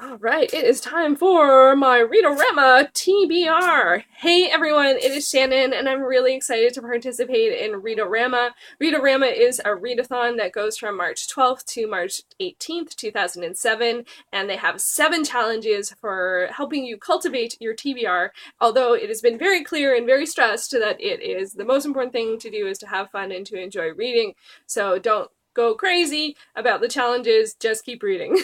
Alright, it is time for my Read-o-Rama TBR. Hey everyone, it is Shannon, and I'm really excited to participate in Read-o-Rama. Read-o-Rama is a readathon that goes from March 12th to March 18th, 2007, and they have 7 challenges for helping you cultivate your TBR, although it has been very clear and very stressed that it is the most important thing to do is to have fun and to enjoy reading, so don't go crazy about the challenges, just keep reading.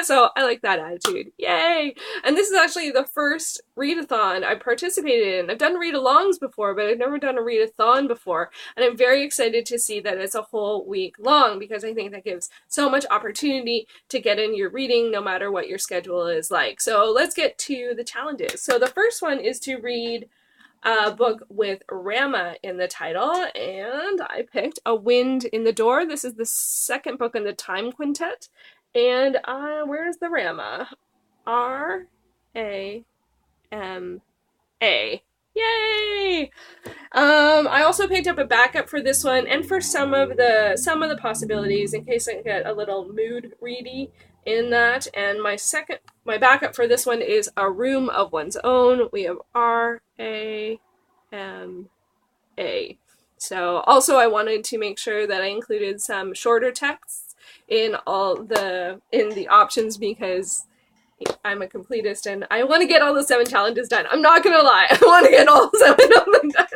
So I like that attitude. Yay! And this is actually the first readathon I've participated in. I've done read-alongs before, but I've never done a readathon before. And I'm very excited to see that it's a whole week long because I think that gives so much opportunity to get in your reading no matter what your schedule is like. So let's get to the challenges. So the first one is to read a book with Rama in the title, and I picked A Wind in the Door. This is the second book in the Time Quintet, and where's the Rama? R-A-M-A. Yay! I also picked up a backup for this one and for some of the possibilities in case I get a little mood ready in that. And my backup for this one is A Room of One's Own. We have R-A-M-A. So also I wanted to make sure that I included some shorter texts in the options because I'm a completist and I want to get all the 7 challenges done. I'm not gonna lie, I want to get all 7 of them done.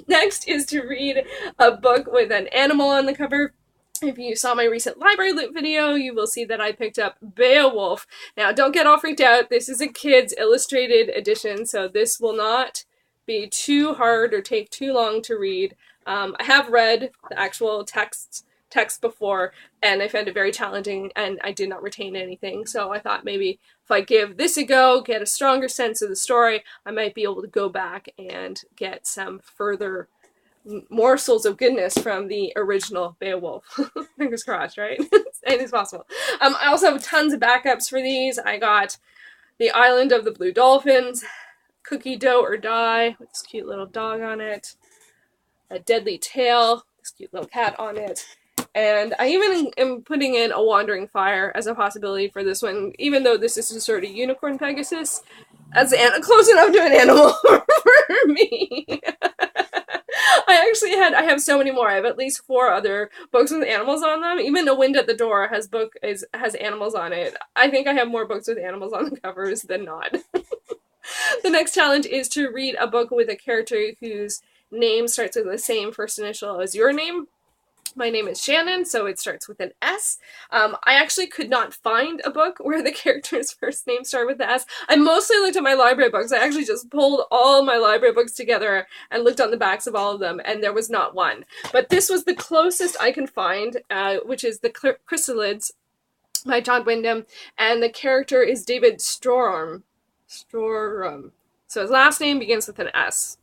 Next is to read a book with an animal on the cover. If you saw my recent library loot video, you will see that I picked up Beowulf. Now, don't get all freaked out. This is a kid's illustrated edition, so this will not be too hard or take too long to read. I have read the actual text before, and I found it very challenging, and I did not retain anything. So I thought maybe if I give this a go, get a stronger sense of the story, I might be able to go back and get some further morsels of goodness from the original Beowulf. Fingers crossed, right? Anything's possible. I also have tons of backups for these. I got The Island of the Blue Dolphins, Cookie Dough or Die, with this cute little dog on it, A Deadly Tale, this cute little cat on it, and I even am putting in A Wandering Fire as a possibility for this one, even though this is a sort of unicorn Pegasus, as close enough to an animal for me. I have so many more. I have at least 4 other books with animals on them. Even A Wind at the Door has animals on it. I think I have more books with animals on the covers than not. The next challenge is to read a book with a character whose name starts with the same first initial as your name. My name is Shannon, so it starts with an S. I actually could not find a book where the character's first name started with the S. I mostly looked at my library books. I actually just pulled all my library books together and looked on the backs of all of them, and there was not one. But this was the closest I can find, which is The Chrysalids by John Wyndham, and the character is David Storm. So his last name begins with an S.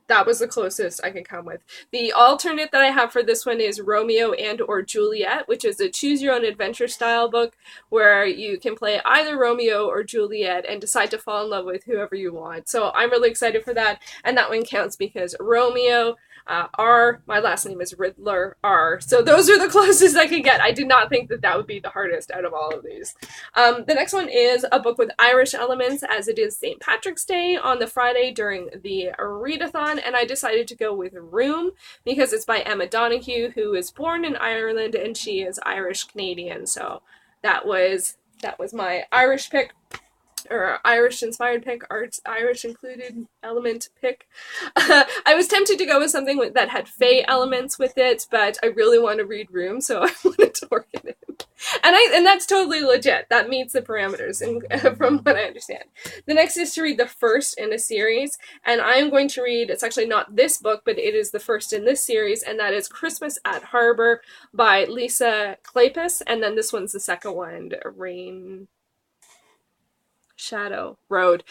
That was the closest I could come with. The alternate that I have for this one is Romeo and or Juliet, which is a choose-your-own-adventure style book where you can play either Romeo or Juliet and decide to fall in love with whoever you want. So I'm really excited for that, and that one counts because Romeo, R, my last name is Riddler, R. So those are the closest I could get. I did not think that would be the hardest out of all of these. The next one is a book with Irish elements, as it is St. Patrick's Day on the Friday during the Readathon, and I decided to go with Room because it's by Emma Donoghue, who is born in Ireland and she is Irish Canadian. So that was my Irish pick, or Irish-inspired pick, Irish-included element pick. I was tempted to go with something that had Fae elements with it, but I really want to read Room, so I wanted to work it in. And that's totally legit. That meets the parameters, and from what I understand. The next is to read the first in a series, and I'm going to read, it's actually not this book, but it is the first in this series, and that is Christmas at Harbor by Lisa Kleypas, and then this one's the second one, Shadow Road.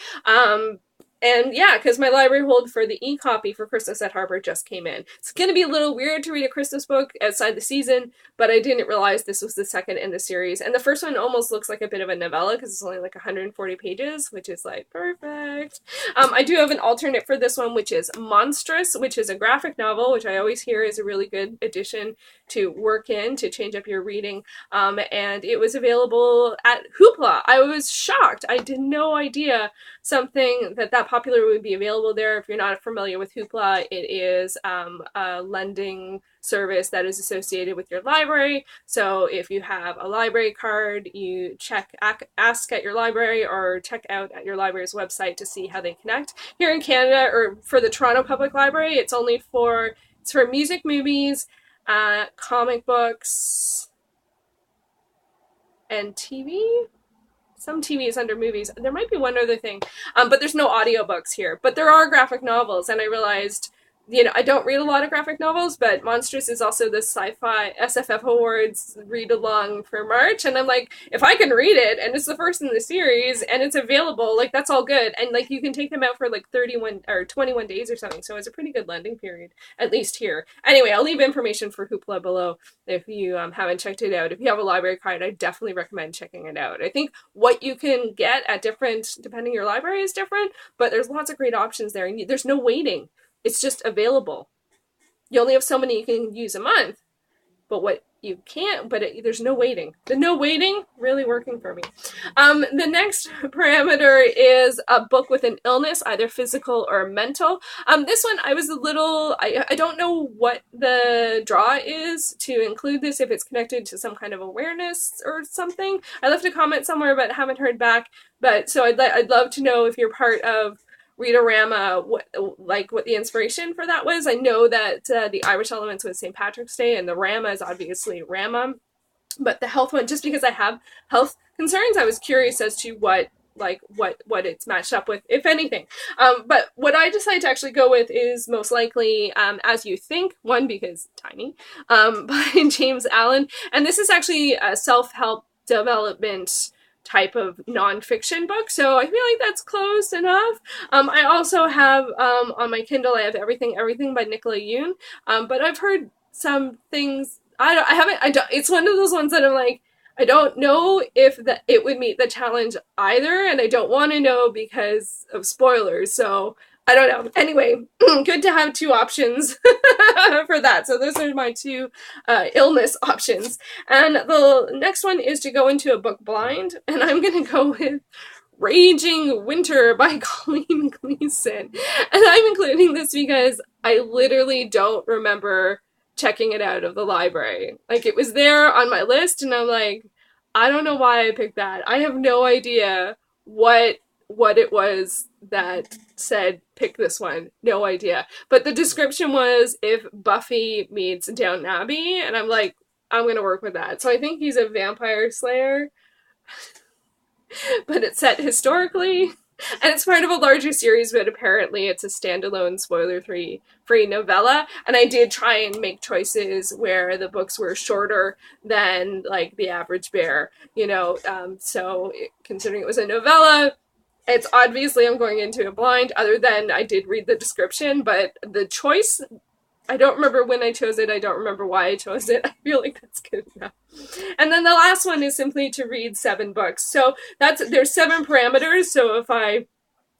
And yeah, because my library hold for the e-copy for Christmas at Harbor just came in. It's going to be a little weird to read a Christmas book outside the season, but I didn't realize this was the second in the series. And the first one almost looks like a bit of a novella because it's only like 140 pages, which is like perfect. I do have an alternate for this one, which is Monstrous, which is a graphic novel, which I always hear is a really good addition to work in to change up your reading. And it was available at Hoopla. I was shocked. I had no idea something that popular would be available there. If you're not familiar with Hoopla, it is a lending service that is associated with your library. So if you have a library card, you ask at your library or check out at your library's website to see how they connect. Here in Canada, or for the Toronto Public Library, it's for music, movies, comic books, and TV. Some TV is under movies. There might be one other thing, but there's no audiobooks here. But there are graphic novels, and I realized, I don't read a lot of graphic novels, but Monstrous is also the Sci-Fi SFF Awards read-along for March, and I'm like, if I can read it, and it's the first in the series, and it's available, like, that's all good. And, like, you can take them out for, like, 31 or 21 days or something, so it's a pretty good lending period, at least here. Anyway, I'll leave information for Hoopla below if you haven't checked it out. If you have a library card, I definitely recommend checking it out. I think what you can get at depending your library is different, but there's lots of great options there, and there's no waiting. It's just available. You only have so many you can use a month, but there's no waiting. The no waiting really working for me. The next parameter is a book with an illness, either physical or mental. This one, I was I don't know what the draw is to include this, if it's connected to some kind of awareness or something. I left a comment somewhere, but haven't heard back. But so I'd love to know if you're part of Read-o-Rama, what the inspiration for that was. I know that the Irish elements was St. Patrick's Day, and the Rama is obviously Rama, but the health one, just because I have health concerns, I was curious as to what it's matched up with, if anything. But what I decided to actually go with is most likely As You Think, one, because tiny, by James MacLean, and this is actually a self-help development type of non-fiction book, so I feel like that's close enough. I also have on my Kindle, I have Everything by Nicola Yoon, but I've heard some things. It's one of those ones that I'm like, I don't know if it would meet the challenge either, and I don't want to know because of spoilers, so I don't know. Anyway, good to have two options for that. So those are my two illness options. And the next one is to go into a book blind, and I'm going to go with Raging Winter by Colleen Gleason. And I'm including this because I literally don't remember checking it out of the library. Like, it was there on my list, and I'm like, I don't know why I picked that. I have no idea what it was that said pick this one. No idea. But the description was if Buffy meets Downton Abbey, and I'm like, I'm gonna work with that. So I think he's a vampire slayer, but it's set historically, and it's part of a larger series, but apparently it's a standalone spoiler-free novella. And I did try and make choices where the books were shorter than like the average bear, so considering it was a novella, it's obviously I'm going into a blind, other than I did read the description, but the choice, I don't remember when I chose it, I don't remember why I chose it. I feel like that's good enough. And then the last one is simply to read 7 books. So there's 7 parameters, so if I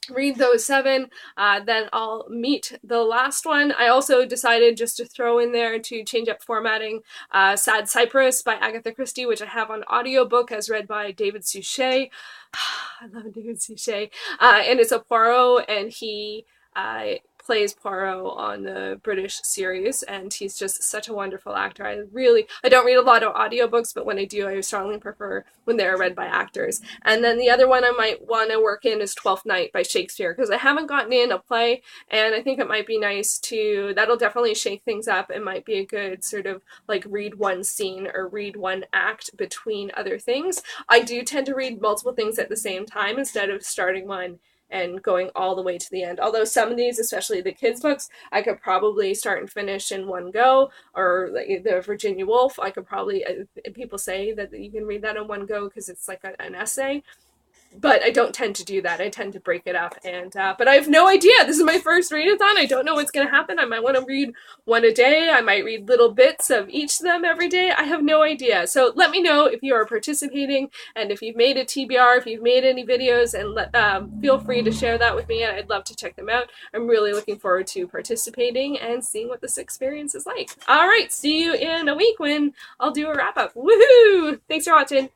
read those 7, then I'll meet the last one. I also decided just to throw in there to change up formatting Sad Cypress by Agatha Christie, which I have on audiobook as read by David Suchet. I love David Suchet. And it's a Poirot, and he plays Poirot on the British series, and he's just such a wonderful actor. I don't read a lot of audiobooks, but when I do, I strongly prefer when they're read by actors. And then the other one I might want to work in is Twelfth Night by Shakespeare, because I haven't gotten in a play, and I think it might be nice that'll definitely shake things up. It might be a good sort of like read one scene or read one act between other things. I do tend to read multiple things at the same time instead of starting one and going all the way to the end. Although some of these, especially the kids' books, I could probably start and finish in one go, or like the Virginia Woolf, I could probably, people say that you can read that in one go because it's like an essay. but I don't tend to do that. I tend to break it up, and but I have no idea. This is my first readathon. I don't know what's going to happen. I might want to read one a day. I might read little bits of each of them every day. I have no idea. So let me know if you are participating, and if you've made a TBR, if you've made any videos, and feel free to share that with me, and I'd love to check them out. I'm really looking forward to participating and seeing what this experience is like. All right, see you in a week when I'll do a wrap-up. Woohoo! Thanks for watching.